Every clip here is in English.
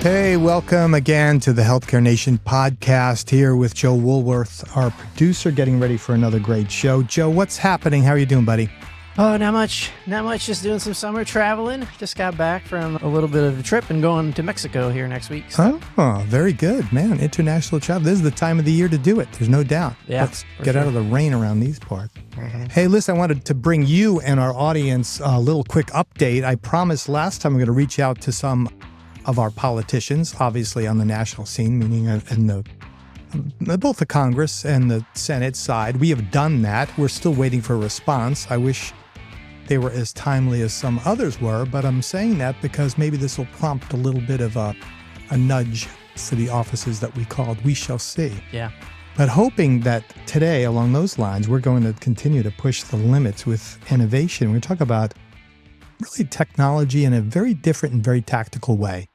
Hey, welcome again to the Healthcare Nation podcast here with Joe Woolworth, our producer, getting ready for another great show. Joe, what's happening? How are you doing, buddy? Oh, not much. Just doing some summer traveling. Just got back from a little bit of a trip and going to Mexico here next week. So. Oh, very good, man. International travel. This is the time of the year to do it. There's no doubt. Yeah, let's get out of the rain around these parts. Mm-hmm. Hey, listen, I wanted to bring you and our audience a little quick update. I promised last time I'm going to reach out to some of our politicians, obviously on the national scene, meaning in both the Congress and the Senate side. We have done that. We're still waiting for a response. I wish they were as timely as some others were, but I'm saying that because maybe this will prompt a little bit of a nudge for the offices that we called. We shall see. Yeah. But hoping that today, along those lines, we're going to continue to push the limits with innovation. We're going to talk about really technology in a very different and very tactical way.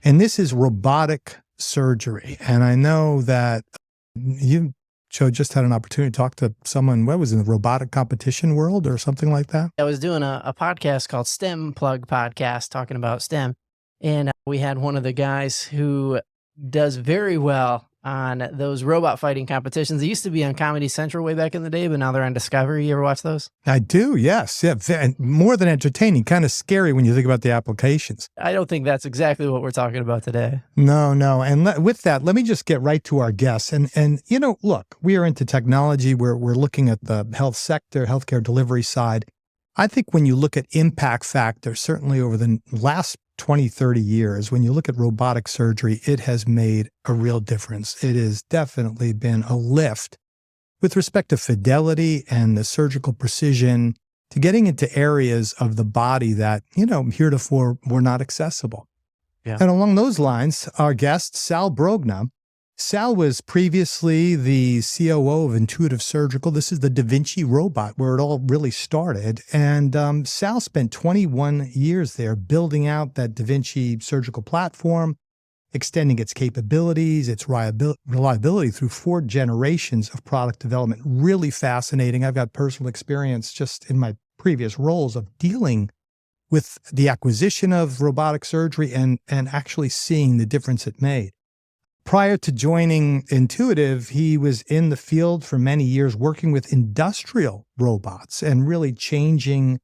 And this is robotic surgery. And I know that you, Joe, just had an opportunity to talk to someone, what was in the robotic competition world or something like that? I was doing a podcast called STEM Plug Podcast, talking about STEM. And we had one of the guys who does very well on those robot fighting competitions. They used to be on Comedy Central way back in the day, but now they're on Discovery. You ever watch those? I do, yes. Yeah, more than entertaining, kind of scary when you think about the applications. I don't think that's exactly what we're talking about today. No. And with that, let me just get right to our guests. And you know, look, we are into technology. We're looking at the health sector, healthcare delivery side. I think when you look at impact factor, certainly over the last 20, 30 years, when you look at robotic surgery, it has made a real difference. It has definitely been a lift with respect to fidelity and the surgical precision to getting into areas of the body that, heretofore were not accessible. Yeah. And along those lines, our guest, Sal Brogna. Sal was previously the COO of Intuitive Surgical. This is the Vinci robot where it all really started. And Sal spent 21 years there building out that Vinci surgical platform, extending its capabilities, its reliability through 4 generations of product development. Really fascinating. I've got personal experience just in my previous roles of dealing with the acquisition of robotic surgery and actually seeing the difference it made. Prior to joining Intuitive, he was in the field for many years working with industrial robots and really changing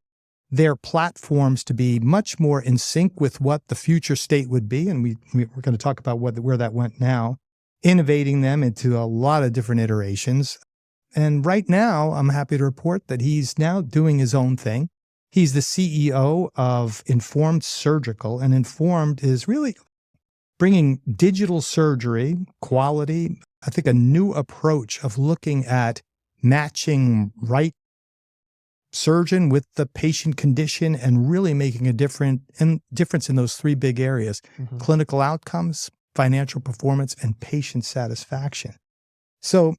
their platforms to be much more in sync with what the future state would be. And we're going to talk about where that went now, innovating them into a lot of different iterations. And right now, I'm happy to report that he's now doing his own thing. He's the CEO of Informed Surgical, and Informed is really bringing digital surgery, quality, I think a new approach of looking at matching right surgeon with the patient condition and really making a difference in those 3 big areas, clinical outcomes, financial performance, and patient satisfaction. So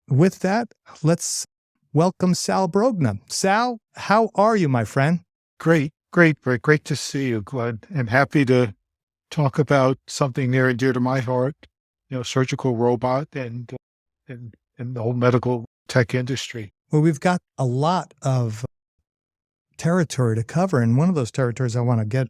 with that, let's welcome Sal Brogna. Sal, how are you, my friend? Great. Very great to see you, Glenn. I'm happy to talk about something near and dear to my heart, surgical robot and the whole medical tech industry. Well, we've got a lot of territory to cover. And one of those territories I want to get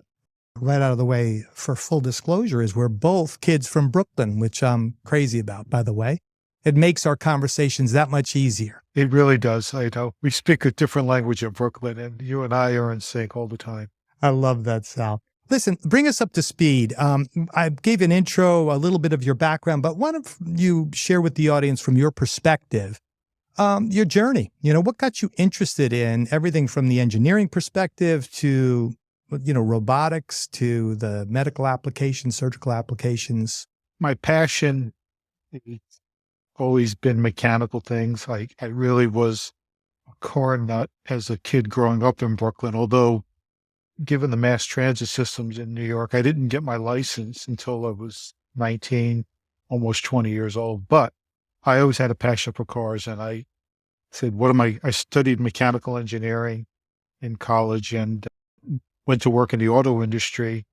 right out of the way for full disclosure is we're both kids from Brooklyn, which I'm crazy about, by the way. It makes our conversations that much easier. It really does. I know. We speak a different language in Brooklyn, and you and I are in sync all the time. I love that, Sal. Listen, bring us up to speed. I gave an intro, a little bit of your background, but why don't you share with the audience from your perspective, your journey? What got you interested in everything from the engineering perspective to, robotics to the medical applications, surgical applications? My passion has always been mechanical things. I really was a car nut as a kid growing up in Brooklyn, although given the mass transit systems in New York, I didn't get my license until I was 19, almost 20 years old. But I always had a passion for cars. And I said, I studied mechanical engineering in college and went to work in the auto industry,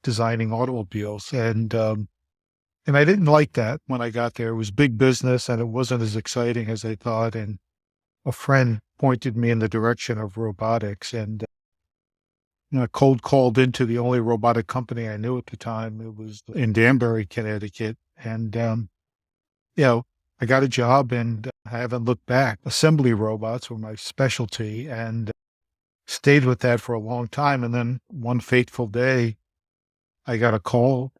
designing automobiles. And I didn't like that when I got there. It was big business and it wasn't as exciting as I thought. And a friend pointed me in the direction of robotics. And cold called into the only robotic company I knew at the time. It was in Danbury, Connecticut. And, I got a job and I haven't looked back. Assembly robots were my specialty and stayed with that for a long time. And then one fateful day, I got a call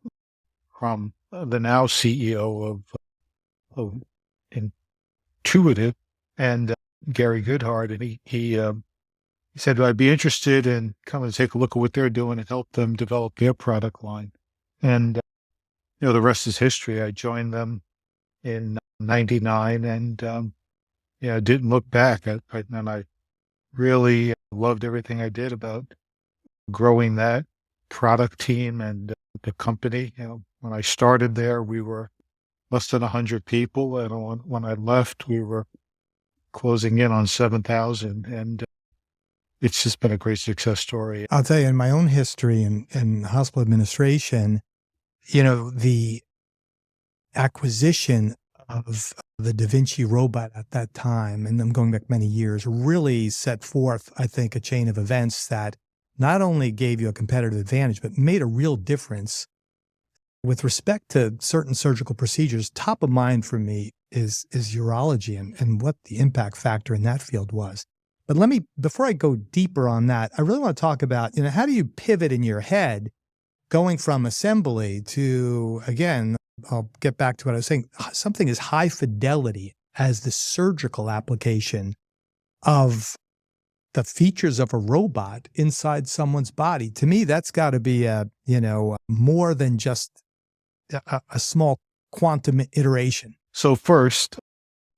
from the now CEO of Intuitive and Gary Goodhart. And he said, I'd be interested in coming to take a look at what they're doing and help them develop their product line. And, the rest is history. I joined them in 99 and, didn't look back. And I really loved everything I did about growing that product team and the company. When I started there, we were less than 100 people. And when I left, we were closing in on 7,000. And it's just been a great success story. I'll tell you, in my own history in hospital administration, the acquisition of the Da Vinci robot at that time, and I'm going back many years, really set forth, I think, a chain of events that not only gave you a competitive advantage, but made a real difference. With respect to certain surgical procedures, top of mind for me is urology and what the impact factor in that field was. But before I go deeper on that, I really want to talk about, how do you pivot in your head going from assembly to, again, I'll get back to what I was saying, something as high fidelity as the surgical application of the features of a robot inside someone's body. To me, that's got to be more than just a small quantum iteration. So first,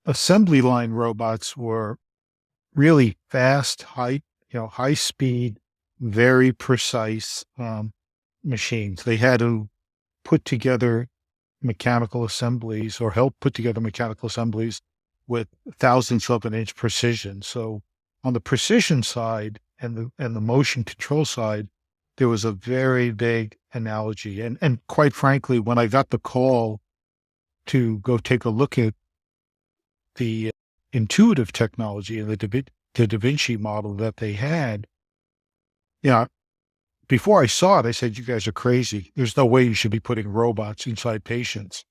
assembly line robots were really fast, high speed, very precise machines. They had to put together mechanical assemblies or help put together mechanical assemblies with thousandths of an inch precision. So on the precision side and the motion control side, there was a very big analogy. And quite frankly, when I got the call to go take a look at the intuitive technology and the Da Vinci model that they had, before I saw it, I said, you guys are crazy. There's no way you should be putting robots inside patients.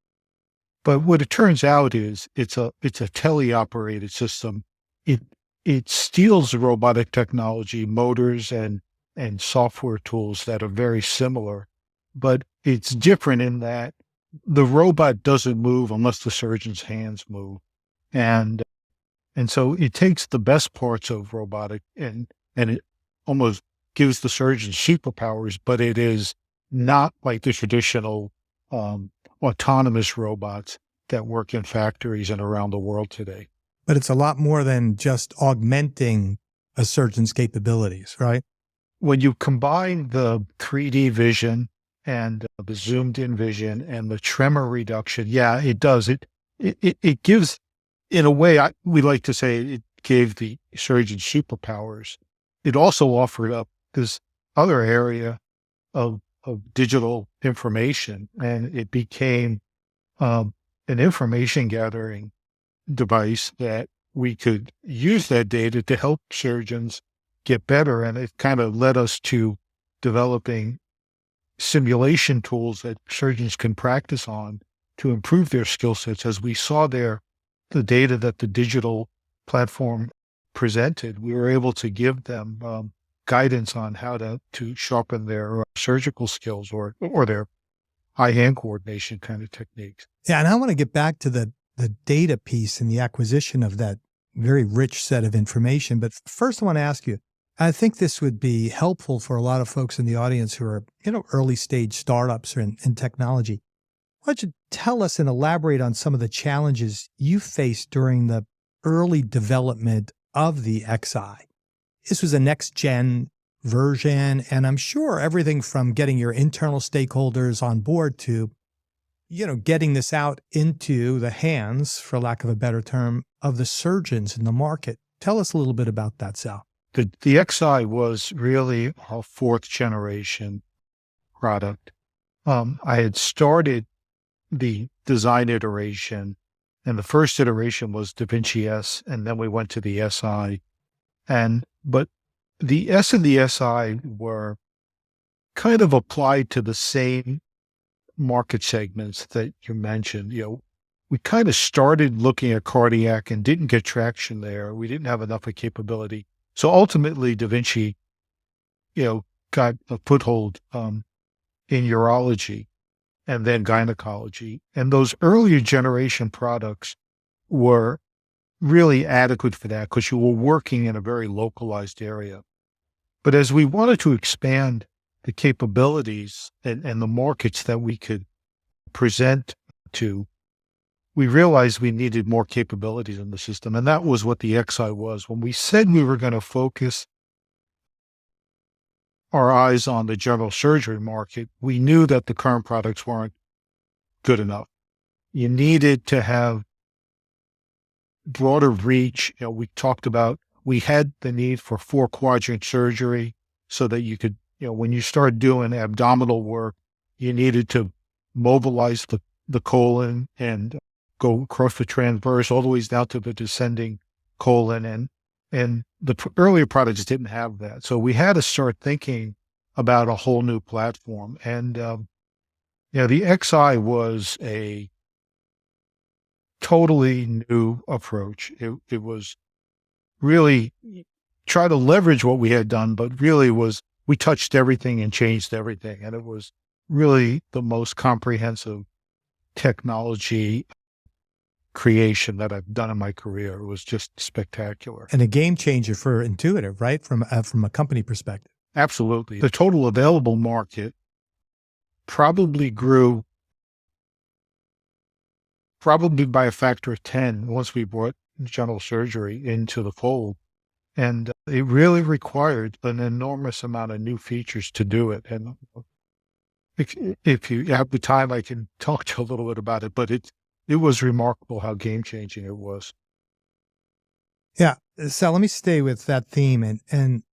But what it turns out is it's a teleoperated system. It steals robotic technology, motors and software tools that are very similar, but it's different in that the robot doesn't move unless the surgeon's hands move. And so it takes the best parts of robotic and it almost gives the surgeon superpowers, but it is not like the traditional autonomous robots that work in factories and around the world today. But it's a lot more than just augmenting a surgeon's capabilities, right? When you combine the 3D vision and the zoomed in vision and the tremor reduction, it does. It gives, in a way, we like to say it gave the surgeon superpowers. It also offered up this other area of digital information, and it became an information gathering device that we could use that data to help surgeons get better. And it kind of led us to developing simulation tools that surgeons can practice on to improve their skill sets. As we saw the data that the digital platform presented, we were able to give them guidance on how to sharpen their surgical skills or their eye-hand coordination kind of techniques. Yeah, and I want to get back to the data piece and the acquisition of that very rich set of information. But first I want to ask you, I think this would be helpful for a lot of folks in the audience who are, early stage startups or in technology. Why don't you tell us and elaborate on some of the challenges you faced during the early development of the XI? This was a next-gen version, and I'm sure everything from getting your internal stakeholders on board to, getting this out into the hands, for lack of a better term, of the surgeons in the market. Tell us a little bit about that, Sal. The XI was really a fourth generation product. I had started the design iteration, and the first iteration was Da Vinci S, and then we went to the SI. But the S and the SI were kind of applied to the same market segments that you mentioned. We kind of started looking at cardiac and didn't get traction there. We didn't have enough of capability. So ultimately, Da Vinci, got a foothold in urology and then gynecology. And those earlier generation products were really adequate for that because you were working in a very localized area. But as we wanted to expand the capabilities and the markets that we could present to, we realized we needed more capabilities in the system. And that was what the XI was. When we said we were going to focus our eyes on the general surgery market, we knew that the current products weren't good enough. You needed to have broader reach. We talked about, we had the need for 4-quadrant surgery so that you could, when you start doing abdominal work, you needed to mobilize the colon and go across the transverse all the way down to the descending colon. And the earlier products didn't have that. So we had to start thinking about a whole new platform. And, the XI was a totally new approach. It was really try to leverage what we had done, but really we touched everything and changed everything. And it was really the most comprehensive technology creation that I've done in my career. It was just spectacular. And a game changer for Intuitive, right? From a company perspective. Absolutely. The total available market probably grew by a factor of 10 once we brought general surgery into the fold. And it really required an enormous amount of new features to do it. And if you have the time, I can talk to you a little bit about it, but it was remarkable how game-changing it was. Yeah. So let me stay with that theme and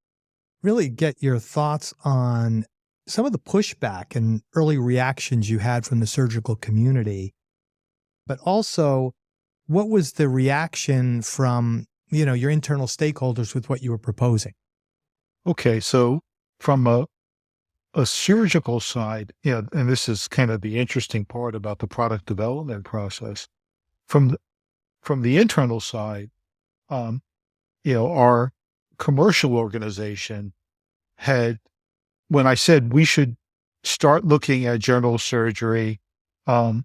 really get your thoughts on some of the pushback and early reactions you had from the surgical community, but also what was the reaction from, your internal stakeholders with what you were proposing? Okay. So from a surgical side, and this is kind of the interesting part about the product development process. From the internal side, our commercial organization had, when I said we should start looking at general surgery, and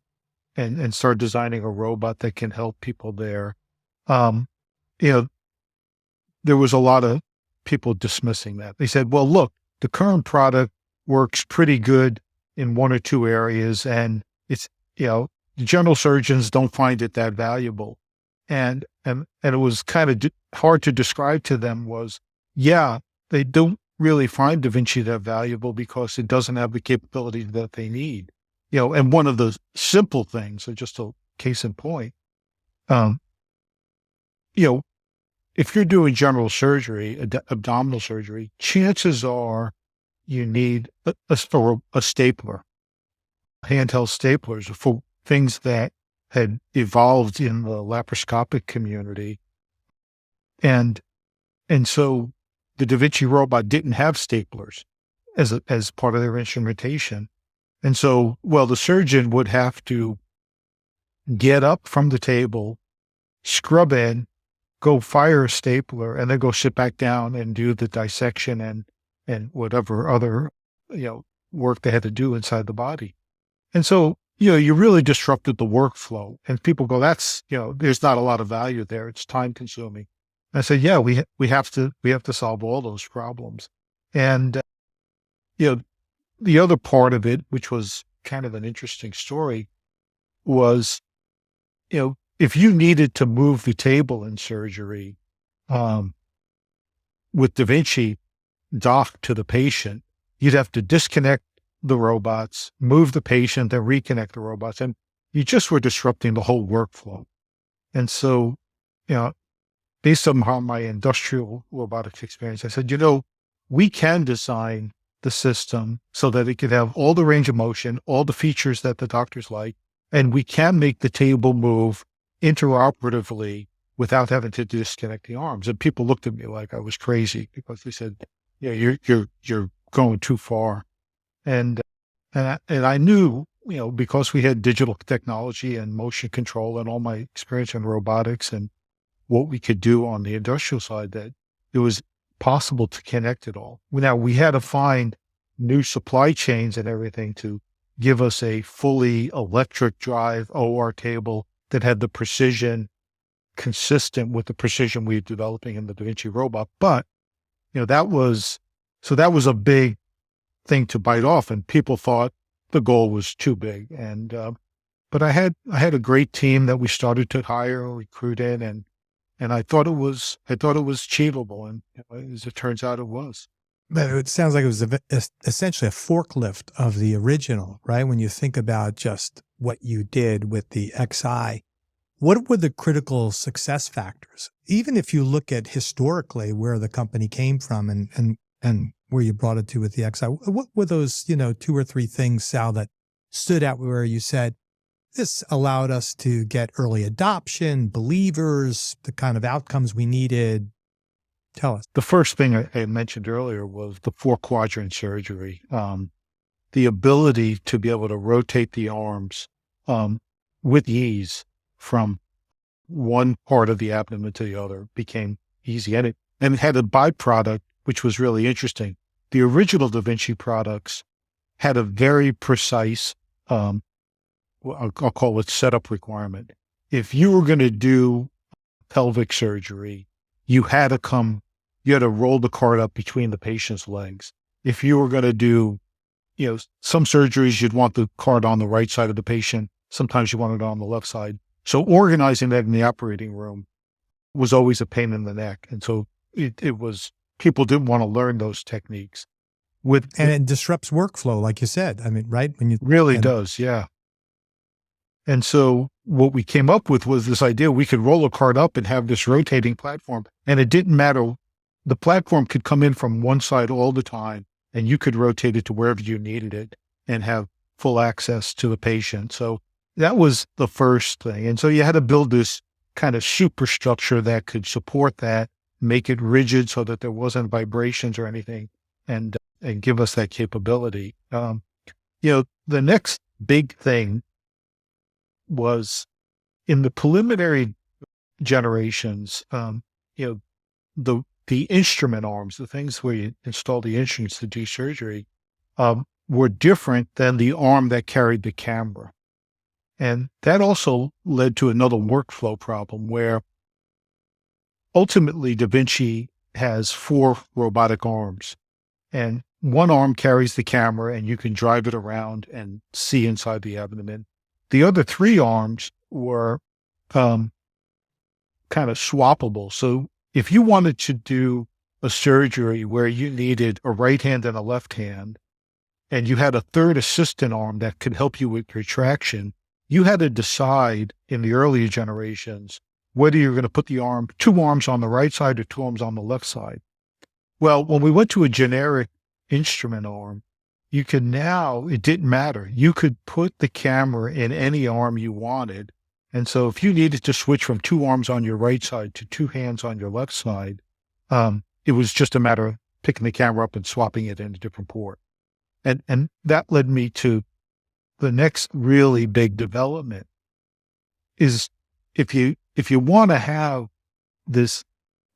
start designing a robot that can help people there, there was a lot of people dismissing that. They said, well, look, the current product works pretty good in one or two areas, and it's, the general surgeons don't find it that valuable. And it was kind of hard to describe to them was, they don't really find Da Vinci that valuable because it doesn't have the capabilities that they need. And one of the simple things, or just a case in point, if you're doing general surgery, abdominal surgery, chances are you need a stapler, handheld staplers for things that had evolved in the laparoscopic community. And so the Da Vinci robot didn't have staplers as part of their instrumentation. And so, the surgeon would have to get up from the table, scrub in, go fire a stapler, and then go sit back down and do the dissection and whatever other, work they had to do inside the body. And so, you really disrupted the workflow, and people go, that's, there's not a lot of value there. It's time consuming. And I said, we have to solve all those problems. And, the other part of it, which was kind of an interesting story, was, if you needed to move the table in surgery, with Da Vinci docked to the patient, you'd have to disconnect the robots, move the patient, then reconnect the robots. And you just were disrupting the whole workflow. And so, based on my industrial robotics experience, I said, we can design the system so that it could have all the range of motion, all the features that the doctors like, and we can make the table move interoperatively without having to disconnect the arms. And people looked at me like I was crazy because they said, yeah, you're going too far. And I knew, because we had digital technology and motion control and all my experience in robotics and what we could do on the industrial side, that it was possible to connect it all. Now, we had to find new supply chains and everything to give us a fully electric drive OR table that had the precision consistent with the precision we were developing in the Da Vinci robot. But, that was a big thing to bite off, and people thought the goal was too big. And, but I had a great team that we started to hire, recruit in, and I thought it was achievable. And as it turns out, it was. But it sounds like it was essentially a forklift of the original, right? When you think about just what you did with the XI, what were the critical success factors? Even if you look at historically where the company came from and where you brought it to with the XI, what were those, 2 or 3 things, Sal, that stood out where you said, this allowed us to get early adoption, believers, the kind of outcomes we needed? Tell us. The first thing I mentioned earlier was the 4-quadrant surgery. The ability to be able to rotate the arms with ease from one part of the abdomen to the other became easy. And it had a byproduct, which was really interesting. The original Da Vinci products had a very precise, I'll call it setup requirement. If you were going to do pelvic surgery, you had to roll the cart up between the patient's legs. If you were going to do, some surgeries, you'd want the cart on the right side of the patient. Sometimes you want it on the left side. So organizing that in the operating room was always a pain in the neck. And so it was, people didn't want to learn those techniques. And it disrupts workflow, like you said. I mean, right? Really does, yeah. And so what we came up with was this idea we could roll a cart up and have this rotating platform. And it didn't matter. The platform could come in from one side all the time, and you could rotate it to wherever you needed it and have full access to the patient. So that was the first thing. And so you had to build this kind of superstructure that could support that, make it rigid so that there wasn't vibrations or anything, and give us that capability. The next big thing was in the preliminary generations, the instrument arms, the things where you install the instruments to do surgery, were different than the arm that carried the camera. And that also led to another workflow problem where ultimately Da Vinci has 4 robotic arms, and one arm carries the camera and you can drive it around and see inside the abdomen. The other 3 arms were kind of swappable. So if you wanted to do a surgery where you needed a right hand and a left hand, and you had a third assistant arm that could help you with retraction, you had to decide in the earlier generations whether you're going to put 2 arms on the right side or 2 arms on the left side. Well, when we went to a generic instrument arm, it didn't matter. You could put the camera in any arm you wanted. And so if you needed to switch from 2 arms on your right side to 2 hands on your left side, it was just a matter of picking the camera up and swapping it in a different port. And that led me to the next really big development is if you want to have this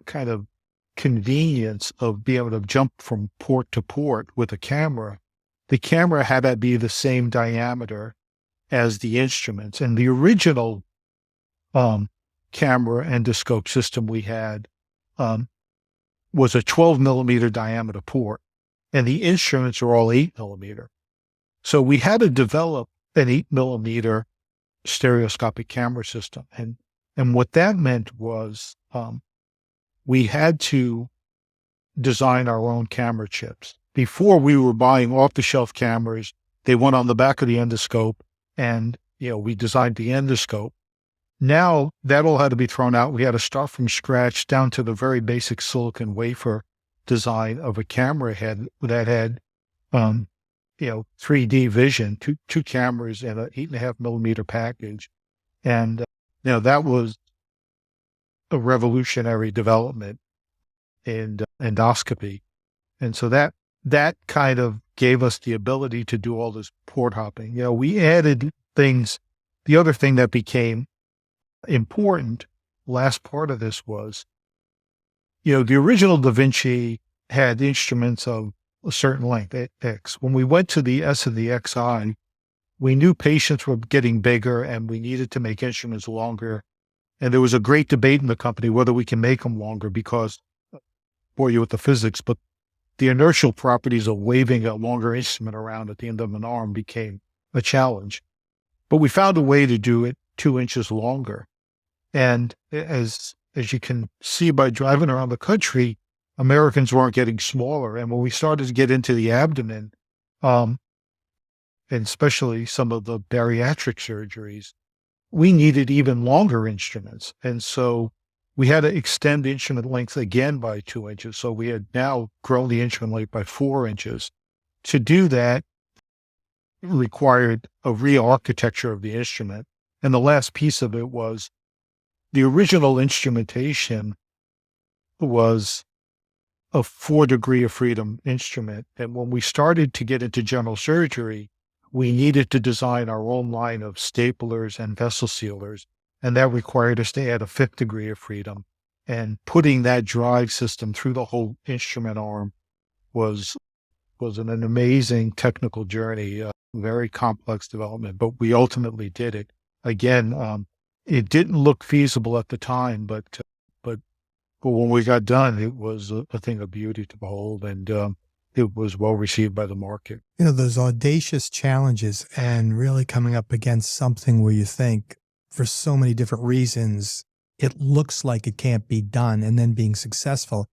kind of convenience of being able to jump from port to port with a camera, the camera had to be the same diameter as the instruments. And the original camera endoscope system we had was a 12 millimeter diameter port, and the instruments are all 8 millimeter. So we had to develop an 8 millimeter stereoscopic camera system. And what that meant was we had to design our own camera chips. Before, we were buying off-the-shelf cameras. They went on the back of the endoscope, and we designed the endoscope. Now that all had to be thrown out. We had to start from scratch down to the very basic silicon wafer design of a camera head that had 3D vision, two cameras and an 8.5 millimeter package. And, that was a revolutionary development in endoscopy. And so that kind of gave us the ability to do all this port hopping. We added things. The other thing that became important, last part of this was, the original Da Vinci had instruments of a certain length, X. When we went to the S and the XI, we knew patients were getting bigger and we needed to make instruments longer. And there was a great debate in the company whether we can make them longer because, bore you with the physics, but the inertial properties of waving a longer instrument around at the end of an arm became a challenge. But we found a way to do it 2 inches longer. And as you can see by driving around the country, Americans weren't getting smaller. And when we started to get into the abdomen, and especially some of the bariatric surgeries, we needed even longer instruments. And so we had to extend the instrument length again by 2 inches. So we had now grown the instrument length by 4 inches. To do that required a re-architecture of the instrument. And the last piece of it was the original instrumentation was a 4 degree of freedom instrument. And when we started to get into general surgery, we needed to design our own line of staplers and vessel sealers. And that required us to add a 5th degree of freedom. And putting that drive system through the whole instrument arm was an amazing technical journey, a very complex development, but we ultimately did it. Again, it didn't look feasible at the time, but when we got done, it was a thing of beauty to behold, and it was well received by the market. Those audacious challenges and really coming up against something where you think, for so many different reasons, it looks like it can't be done, and then being successful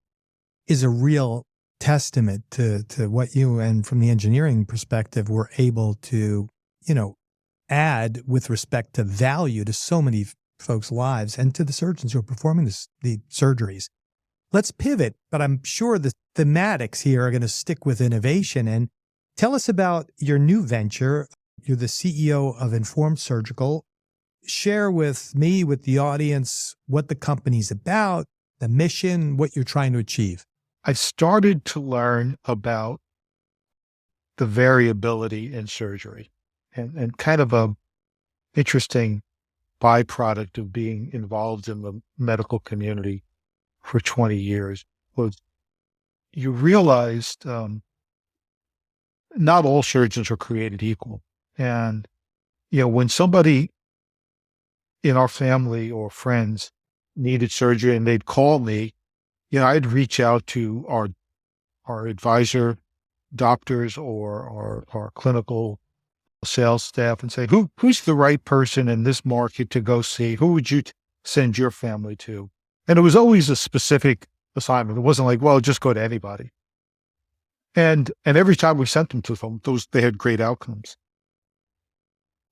is a real testament to what you, and from the engineering perspective, were able to, add with respect to value to so many folks' lives and to the surgeons who are performing the surgeries. Let's pivot, but I'm sure the thematics here are going to stick with innovation. And tell us about your new venture. You're the CEO of Intuitive Surgical. Share with me, with the audience, what the company's about, the mission, what you're trying to achieve. I started to learn about the variability in surgery, and kind of a interesting byproduct of being involved in the medical community for 20 years was you realized not all surgeons are created equal. And, when somebody in our family or friends needed surgery and they'd call me, I'd reach out to our advisor doctors or our clinical sales staff and say, who's the right person in this market to go see? Who would you send your family to? And it was always a specific assignment. It wasn't like, well, just go to anybody. And every time we sent them to them, they had great outcomes.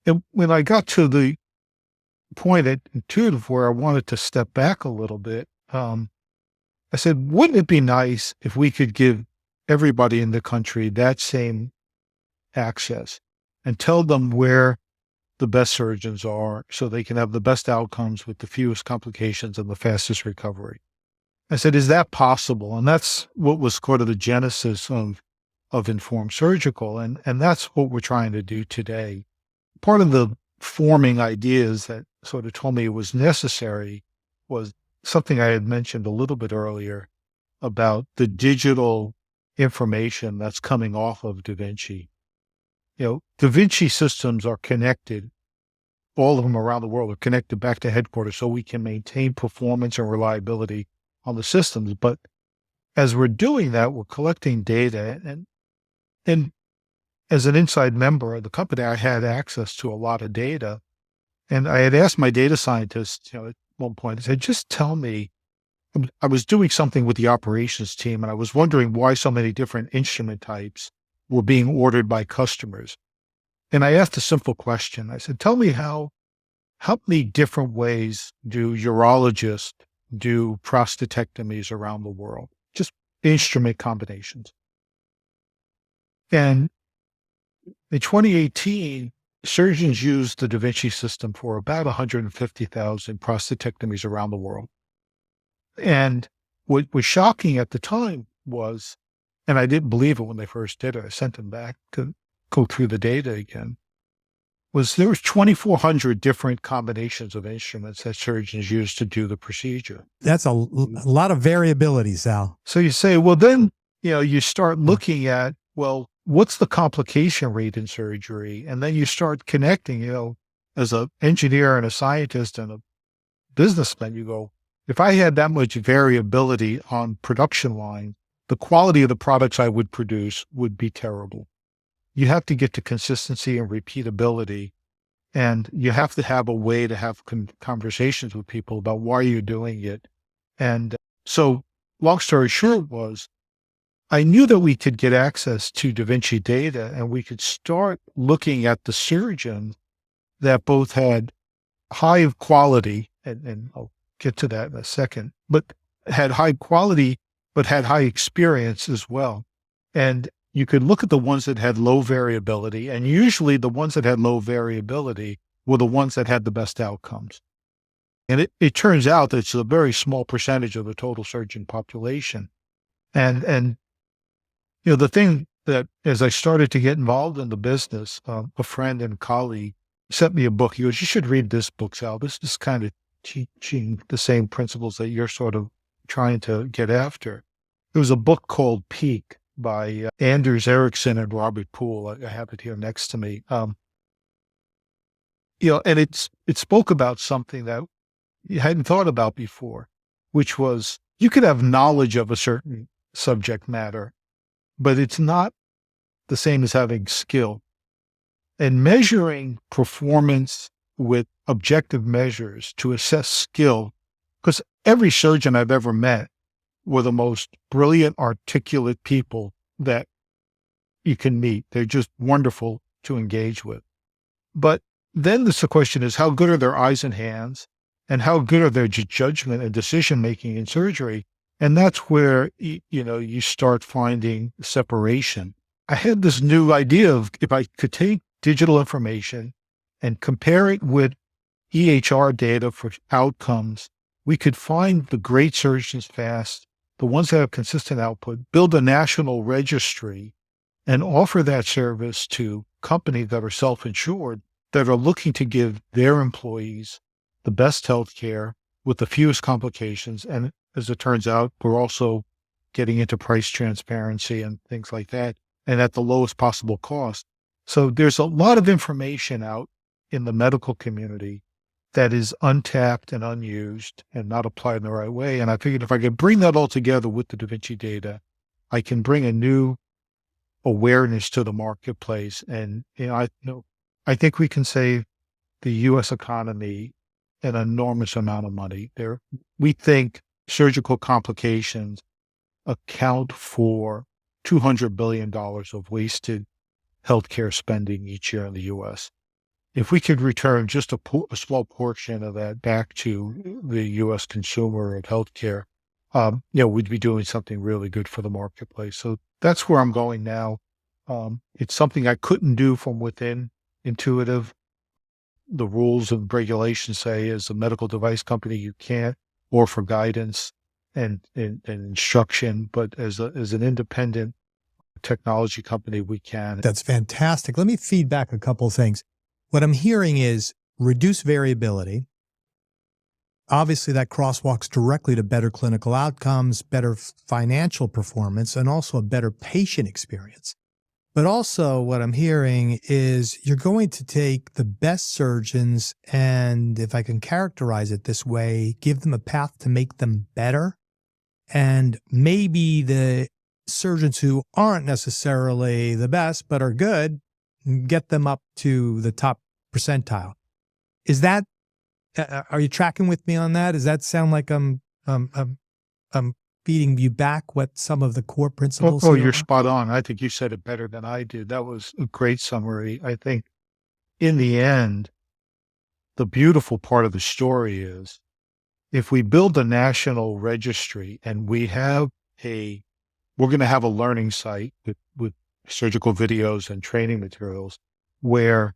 And when I got to the point at Intuitive where I wanted to step back a little bit, I said, wouldn't it be nice if we could give everybody in the country that same access and tell them where the best surgeons are so they can have the best outcomes with the fewest complications and the fastest recovery? I said, is that possible? And that's what was sort of the genesis of Intuitive Surgical. And that's what we're trying to do today. Part of the forming ideas that sort of told me it was necessary was something I had mentioned a little bit earlier about the digital information that's coming off of Da Vinci. Da Vinci systems are connected, all of them around the world are connected back to headquarters so we can maintain performance and reliability on the systems. But as we're doing that, we're collecting data. And as an inside member of the company, I had access to a lot of data. And I had asked my data scientist, at one point, I said, just tell me, I was doing something with the operations team, and I was wondering why so many different instrument types were being ordered by customers. And I asked a simple question. I said, tell me how many different ways do urologists do prostatectomies around the world? Just instrument combinations. And in 2018, surgeons used the Da Vinci system for about 150,000 prostatectomies around the world. And what was shocking at the time was, and I didn't believe it when they first did it, I sent them back to go through the data again, was there was 2,400 different combinations of instruments that surgeons use to do the procedure. That's a lot of variability, Sal. So you say, well, then, you start looking at, well, what's the complication rate in surgery? And then you start connecting, as an engineer and a scientist and a businessman, you go, if I had that much variability on production line, the quality of the products I would produce would be terrible. You have to get to consistency and repeatability, and you have to have a way to have conversations with people about why you're doing it. And so long story short was, I knew that we could get access to Da Vinci data and we could start looking at the surgeons that both had high quality, and I'll get to that in a second, but had high quality, but had high experience as well. And you could look at the ones that had low variability, and usually the ones that had low variability were the ones that had the best outcomes. And it turns out that it's a very small percentage of the total surgeon population. And the thing that, as I started to get involved in the business, a friend and colleague sent me a book. He goes, you should read this book, Sal. This is kind of teaching the same principles that you're sort of trying to get after. There was a book called Peak by Anders Ericsson and Robert Poole. I have it here next to me. And it spoke about something that you hadn't thought about before, which was you could have knowledge of a certain subject matter, but it's not the same as having skill. And measuring performance with objective measures to assess skill, because every surgeon I've ever met were the most brilliant, articulate people that you can meet. They're just wonderful to engage with. But then the question is, how good are their eyes and hands? And how good are their judgment and decision-making in surgery? And that's where, you start finding separation. I had this new idea of if I could take digital information and compare it with EHR data for outcomes, we could find the great surgeons fast, the ones that have consistent output, build a national registry, and offer that service to companies that are self-insured that are looking to give their employees the best healthcare with the fewest complications. And as it turns out, we're also getting into price transparency and things like that, and at the lowest possible cost. So there's a lot of information out in the medical community that is untapped and unused and not applied in the right way. And I figured if I could bring that all together with the Da Vinci data, I can bring a new awareness to the marketplace. And I think we can save the U.S. economy an enormous amount of money. We think surgical complications account for $200 billion of wasted healthcare spending each year in the U.S. If we could return just a small portion of that back to the U.S. consumer of healthcare, we'd be doing something really good for the marketplace. So that's where I'm going now. It's something I couldn't do from within Intuitive. The rules and regulations say as a medical device company, you can't, or for guidance and instruction, but as an independent technology company, we can. That's fantastic. Let me feed back a couple of things. What I'm hearing is reduce variability. Obviously, that crosswalks directly to better clinical outcomes, better financial performance, and also a better patient experience. But also what I'm hearing is you're going to take the best surgeons and, if I can characterize it this way, give them a path to make them better. And maybe the surgeons who aren't necessarily the best but are good, get them up to the top percentile. Is that, are you tracking with me on that? Does that sound like I'm feeding you back what some of the core principles Oh, here you're are? spot on. I think you said it better than I did. That was a great summary. I think in the end, the beautiful part of the story is if we build a national registry and we're going to have a learning site with surgical videos and training materials where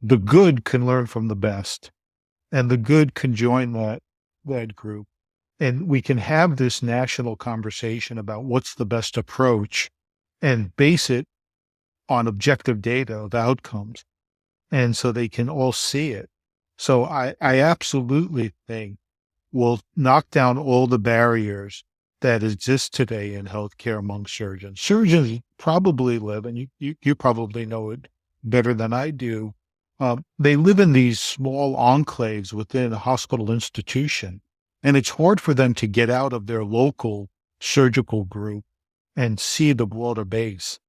the good can learn from the best and the good can join that group. And we can have this national conversation about what's the best approach and base it on objective data of outcomes. And so they can all see it. So I absolutely think we'll knock down all the barriers that exist today in healthcare among surgeons. Surgeons probably live, and you probably know it better than I do. They live in these small enclaves within a hospital institution, and it's hard for them to get out of their local surgical group and see the broader base.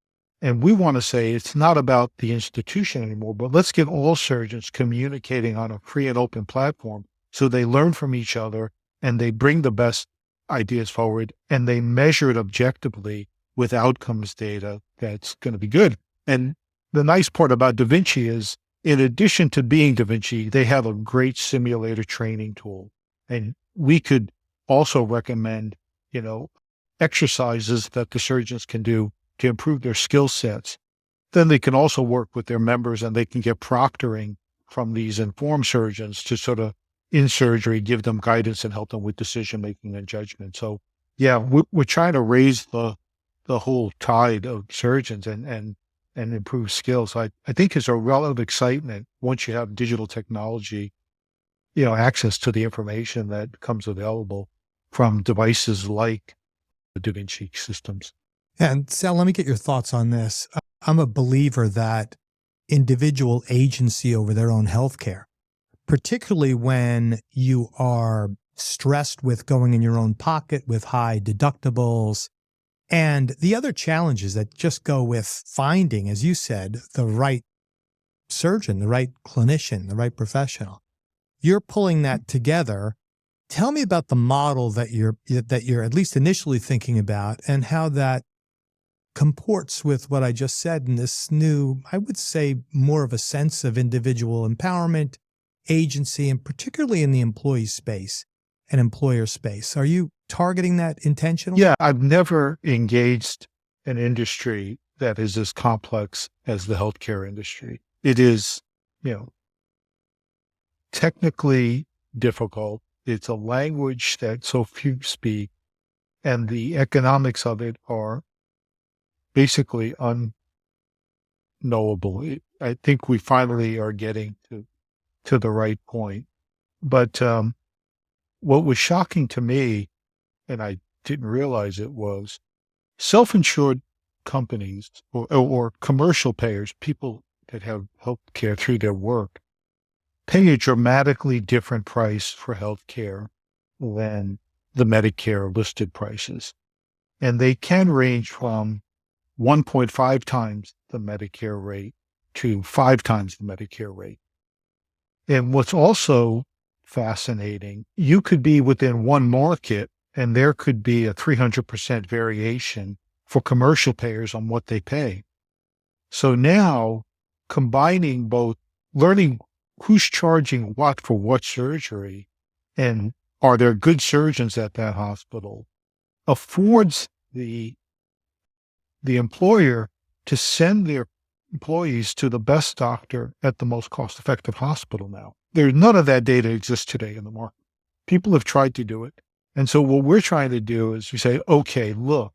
And we want to say it's not about the institution anymore, but let's get all surgeons communicating on a free and open platform so they learn from each other and they bring the best ideas forward and they measure it objectively with outcomes data that's going to be good. And the nice part about Da Vinci is, in addition to being Da Vinci, they have a great simulator training tool. And we could also recommend, exercises that the surgeons can do to improve their skill sets. Then they can also work with their members and they can get proctoring from these informed surgeons to sort of in surgery, give them guidance and help them with decision-making and judgment. So yeah, we're trying to raise the whole tide of surgeons and improve skills. I think it's a relative excitement once you have digital technology, access to the information that becomes available from devices like the Da Vinci systems. And Sal, let me get your thoughts on this. I'm a believer that individual agency over their own healthcare, particularly when you are stressed with going in your own pocket with high deductibles and the other challenges that just go with finding, as you said, the right surgeon, the right clinician, the right professional. You're pulling that together. Tell me about the model that you're at least initially thinking about and how that comports with what I just said in this new, I would say, more of a sense of individual empowerment, agency, and particularly in the employee space and employer space. Are you targeting that intentionally? Yeah, I've never engaged an industry that is as complex as the healthcare industry. It is, technically difficult. It's a language that so few speak, and the economics of it are basically unknowable. I think we finally are getting to the right point. But what was shocking to me, and I didn't realize it, was self-insured companies or commercial payers, people that have health care through their work, pay a dramatically different price for health care than the Medicare listed prices. And they can range from 1.5 times the Medicare rate to 5 times the Medicare rate. And what's also fascinating, you could be within one market and there could be a 300% variation for commercial payers on what they pay. So now combining both learning who's charging what for what surgery and are there good surgeons at that hospital affords the employer to send their employees to the best doctor at the most cost-effective hospital now. There's none of that data exists today in the market. People have tried to do it. And so what we're trying to do is we say, okay, look,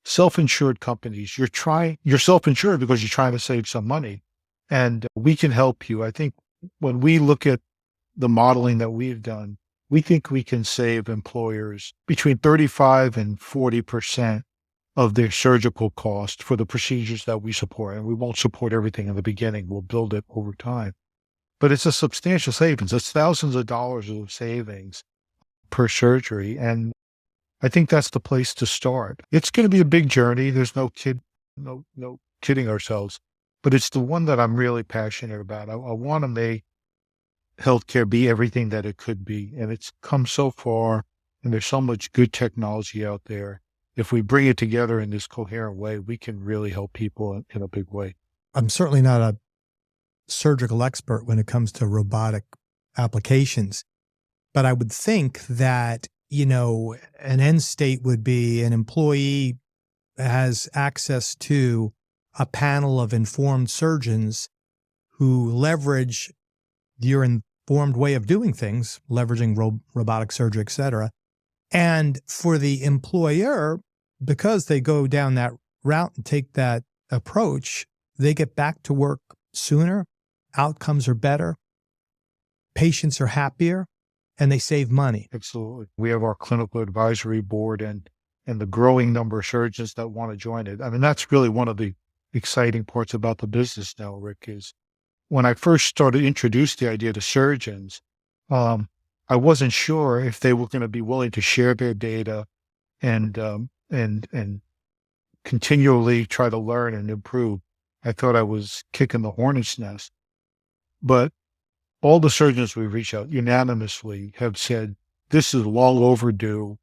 self-insured companies, you're self-insured because you're trying to save some money and we can help you. I think when we look at the modeling that we've done, we think we can save employers between 35 and 40% of their surgical cost for the procedures that we support. And we won't support everything in the beginning. We'll build it over time. But it's a substantial savings. It's thousands of dollars of savings per surgery. And I think that's the place to start. It's going to be a big journey. There's no kidding ourselves, but it's the one that I'm really passionate about. I want to make healthcare be everything that it could be. And it's come so far and there's so much good technology out there. If we bring it together in this coherent way, we can really help people in a big way. I'm certainly not a surgical expert when it comes to robotic applications, but I would think that, an end state would be an employee has access to a panel of informed surgeons who leverage your informed way of doing things, leveraging robotic surgery, et cetera, And for the employer, because they go down that route and take that approach, they get back to work sooner, outcomes are better, patients are happier, and they save money. Absolutely. We have our clinical advisory board and the growing number of surgeons that want to join it. I mean, that's really one of the exciting parts about the business now, Rick, is when I first started to introduce the idea to surgeons, I wasn't sure if they were going to be willing to share their data and continually try to learn and improve. I thought I was kicking the hornet's nest, but all the surgeons we reached out unanimously have said, this is long overdue.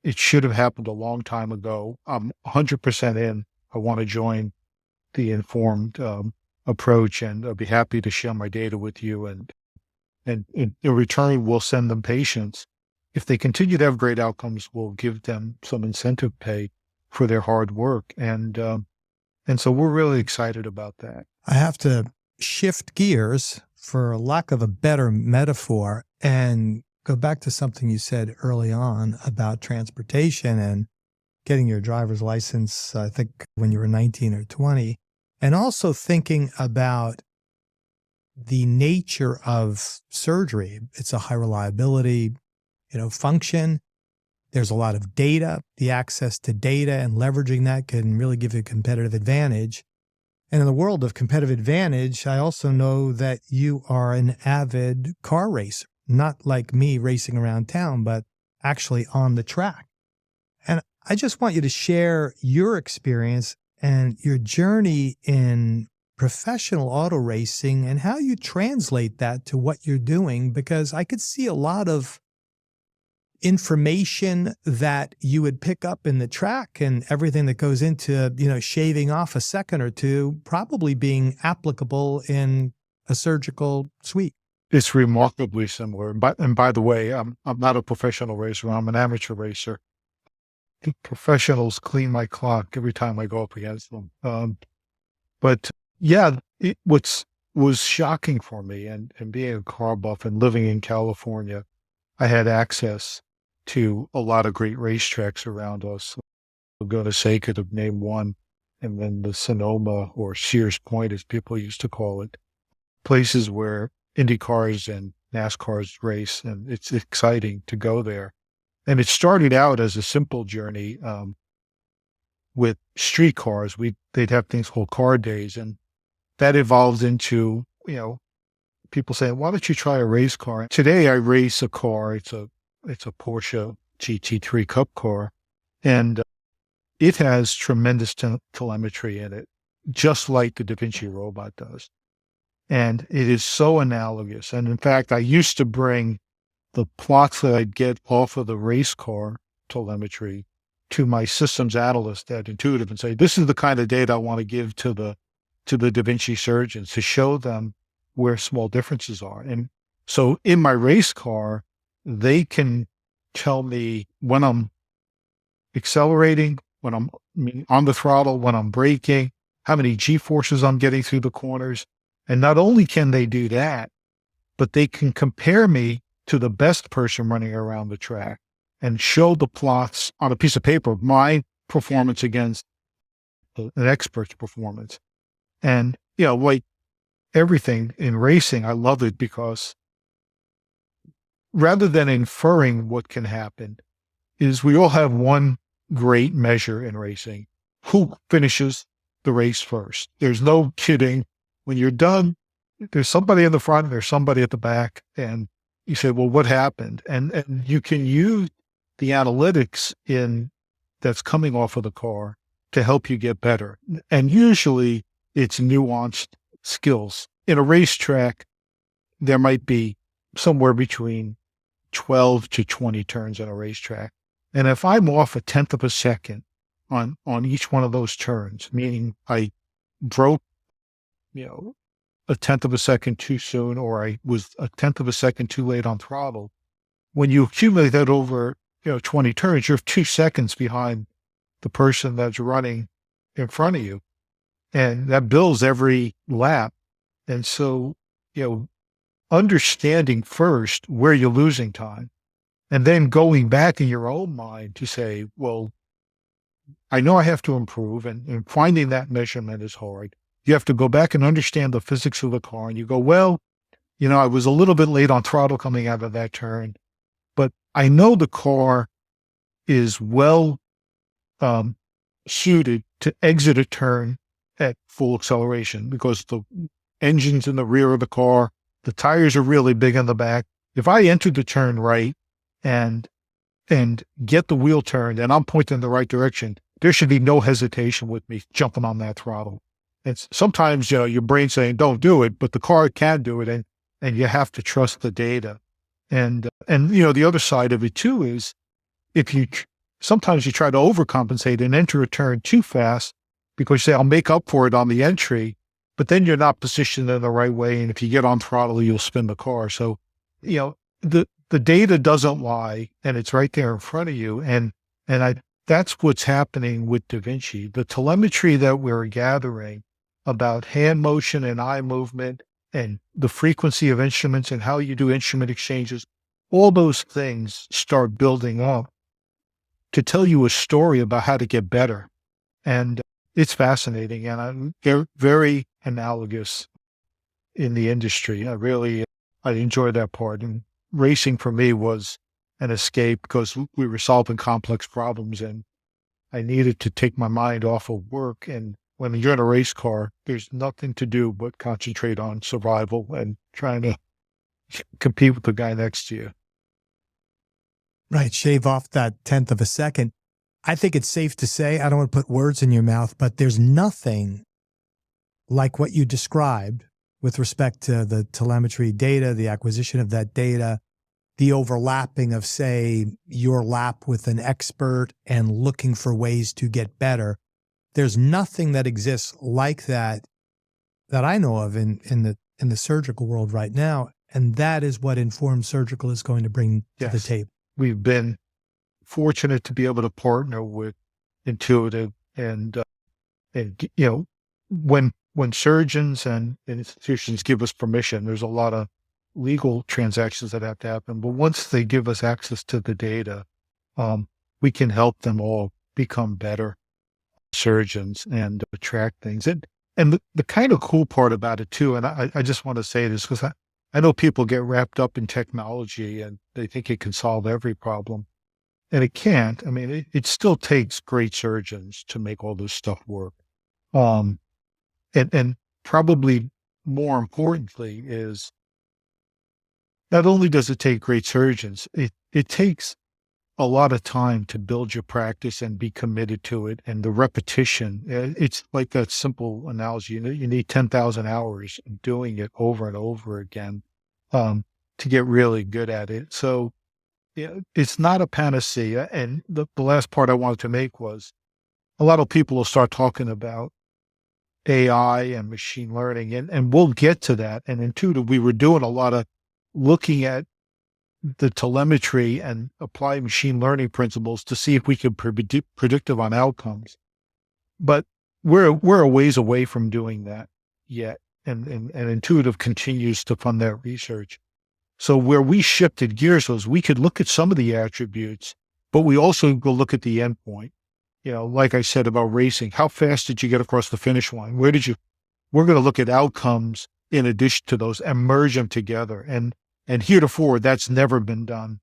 It should have happened a long time ago. I'm 100% in. I want to join the informed approach, and I'll be happy to share my data with you. And in return, we'll send them patients. If they continue to have great outcomes, we'll give them some incentive pay for their hard work. And so we're really excited about that. I have to shift gears, for lack of a better metaphor, and go back to something you said early on about transportation and getting your driver's license, I think when you were 19 or 20, and also thinking about the nature of surgery. It's a high reliability, function. There's a lot of data. The access to data and leveraging that can really give you a competitive advantage. And in the world of competitive advantage, I also know that you are an avid car racer, not like me racing around town, but actually on the track. And I just want you to share your experience and your journey in professional auto racing and how you translate that to what you're doing, because I could see a lot of information that you would pick up in the track and everything that goes into, shaving off a second or two, probably being applicable in a surgical suite. It's remarkably similar. And by the way, I'm not a professional racer. I'm an amateur racer. The professionals clean my clock every time I go up against them. But yeah, what was shocking for me, and being a car buff and living in California, I had access to a lot of great racetracks around us. Laguna Seca, to name one, and then the Sonoma, or Sears Point, as people used to call it, places where Indy cars and NASCARs race, and it's exciting to go there. And it started out as a simple journey with street cars. They'd have things called car days, and that evolved into, people saying, why don't you try a race car? Today I race a car. It's a Porsche GT3 Cup car, and it has tremendous telemetry in it, just like the Da Vinci robot does. And it is so analogous. And in fact, I used to bring the plots that I'd get off of the race car telemetry to my systems analyst at Intuitive and say, this is the kind of data I want to give to the Da Vinci surgeons to show them where small differences are. And so in my race car, they can tell me when I'm accelerating, when I'm on the throttle, when I'm braking, how many G-forces I'm getting through the corners. And not only can they do that, but they can compare me to the best person running around the track and show the plots on a piece of paper, my performance against an expert's performance. And, like everything in racing, I love it because rather than inferring what can happen, is we all have one great measure in racing: who finishes the race first. There's no kidding. When you're done, there's somebody in the front and there's somebody at the back. And you say, well, what happened? And you can use the analytics that's coming off of the car to help you get better. And usually it's nuanced skills. In a racetrack, there might be somewhere between 12 to 20 turns in a racetrack. And if I'm off a tenth of a second on each one of those turns, meaning I broke, a tenth of a second too soon, or I was a tenth of a second too late on throttle, when you accumulate that over, 20 turns, you're 2 seconds behind the person that's running in front of you. And that builds every lap. And so, understanding first where you're losing time And then going back in your own mind to say, well, I know I have to improve, and finding that measurement is hard. You have to go back and understand the physics of the car, and you go, well, I was a little bit late on throttle coming out of that turn, but I know the car is well suited to exit a turn at full acceleration because the engine's in the rear of the car, the tires are really big in the back. If I enter the turn right and get the wheel turned and I'm pointing in the right direction, there should be no hesitation with me jumping on that throttle. It's sometimes, your brain saying, don't do it, but the car can do it. And you have to trust the data. And the other side of it too is sometimes you try to overcompensate and enter a turn too fast because you say, I'll make up for it on the entry, but then you're not positioned in the right way. And if you get on throttle, you'll spin the car. So, the data doesn't lie, and it's right there in front of you. And that's what's happening with Da Vinci. The telemetry that we're gathering about hand motion and eye movement and the frequency of instruments and how you do instrument exchanges, all those things start building up to tell you a story about how to get better. And it's fascinating, and they're very analogous in the industry. I enjoy that part. And racing for me was an escape because we were solving complex problems and I needed to take my mind off of work. And when you're in a race car, there's nothing to do but concentrate on survival and trying to compete with the guy next to you. Right. Shave off that 1/10 of a second. I think it's safe to say, I don't want to put words in your mouth, but there's nothing like what you described with respect to the telemetry data, the acquisition of that data, the overlapping of, say, your lap with an expert and looking for ways to get better. There's nothing that exists like that I know of in the surgical world right now. And that is what Informed Surgical is going to bring to the table. We've been fortunate to be able to partner with Intuitive and when surgeons and institutions give us permission, there's a lot of legal transactions that have to happen. But once they give us access to the data, we can help them all become better surgeons and track things. And the kind of cool part about it too, and I just want to say this because I know people get wrapped up in technology and they think it can solve every problem. And it can't. I mean, it still takes great surgeons to make all this stuff work. And probably more importantly is not only does it take great surgeons, it takes a lot of time to build your practice and be committed to it. And the repetition, it's like that simple analogy. You need 10,000 hours doing it over and over again to get really good at it. So it's not a panacea. And the last part I wanted to make was a lot of people will start talking about AI and machine learning, and we'll get to that. And Intuitive, we were doing a lot of looking at the telemetry and apply machine learning principles to see if we could be predictive on outcomes. But we're a ways away from doing that yet. And Intuitive continues to fund that research. So where we shifted gears was we could look at some of the attributes, but we also go look at the endpoint. Like I said about racing, how fast did you get across the finish line? We're going to look at outcomes in addition to those and merge them together. And heretofore, that's never been done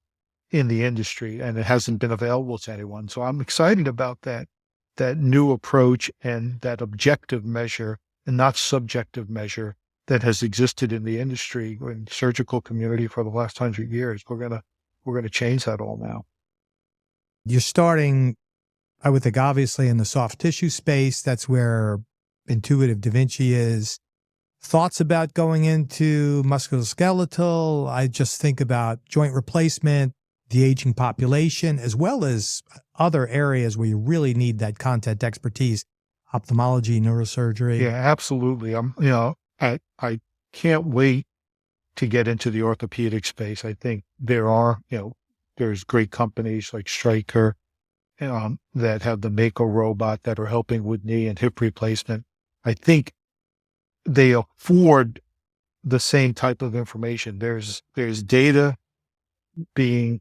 in the industry and it hasn't been available to anyone. So I'm excited about that new approach and that objective measure and not subjective measure that has existed in the industry and surgical community for the last 100 years. We're going to change that all now. You're starting, I would think, obviously in the soft tissue space. That's where Intuitive Da Vinci is. Thoughts about going into musculoskeletal? I just think about joint replacement, the aging population, as well as other areas where you really need that content expertise, ophthalmology, neurosurgery. Yeah, absolutely. I can't wait to get into the orthopedic space. I think there's great companies like Stryker that have the Mako robot that are helping with knee and hip replacement. I think they afford the same type of information. There's data being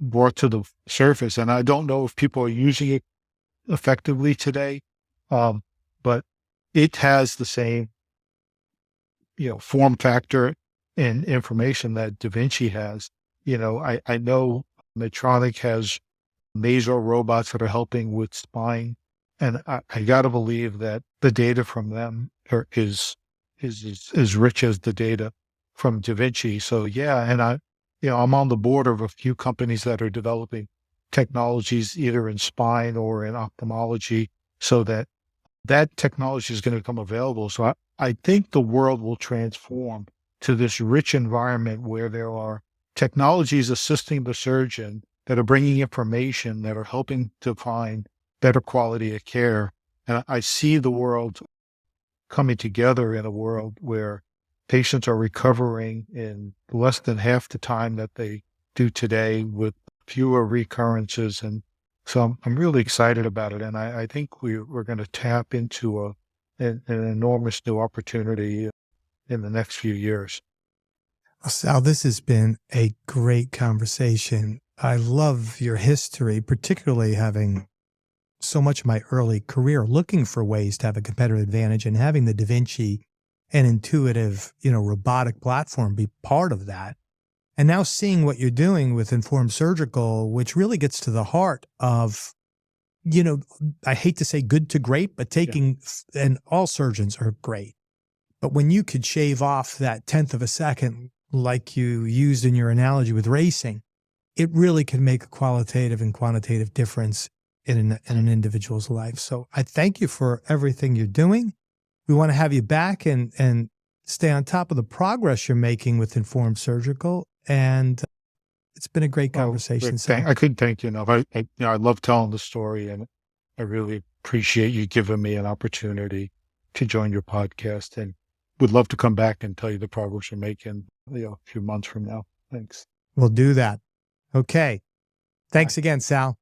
brought to the surface. And I don't know if people are using it effectively today, but it has the same, form factor and information that Da Vinci has. I know Medtronic has nasal robots that are helping with spine, and I got to believe that the data from them is as rich as the data from Da Vinci. So yeah, and I'm on the board of a few companies that are developing technologies either in spine or in ophthalmology, so that technology is going to become available. So I think the world will transform to this rich environment where there are technologies assisting the surgeon that are bringing information that are helping to find better quality of care. And I see the world coming together in a world where patients are recovering in less than half the time that they do today with fewer recurrences. And so I'm really excited about it. And I think we're going to tap into an enormous new opportunity in the next few years. Well, Sal, this has been a great conversation. I love your history, particularly having so much of my early career looking for ways to have a competitive advantage, and having the Da Vinci and intuitive, robotic platform be part of that. And now seeing what you're doing with Informed Surgical, which really gets to the heart of, I hate to say good to great, but and all surgeons are great. But when you could shave off that 10th of a second, like you used in your analogy with racing, it really can make a qualitative and quantitative difference in an individual's life. So I thank you for everything you're doing. We want to have you back and stay on top of the progress you're making with Informed Surgical. And it's been a great conversation. Rick, Sal. I couldn't thank you enough. I love telling the story, and I really appreciate you giving me an opportunity to join your podcast, and would love to come back and tell you the progress you're making, a few months from now. Thanks. We'll do that. Okay. Thanks again, Sal.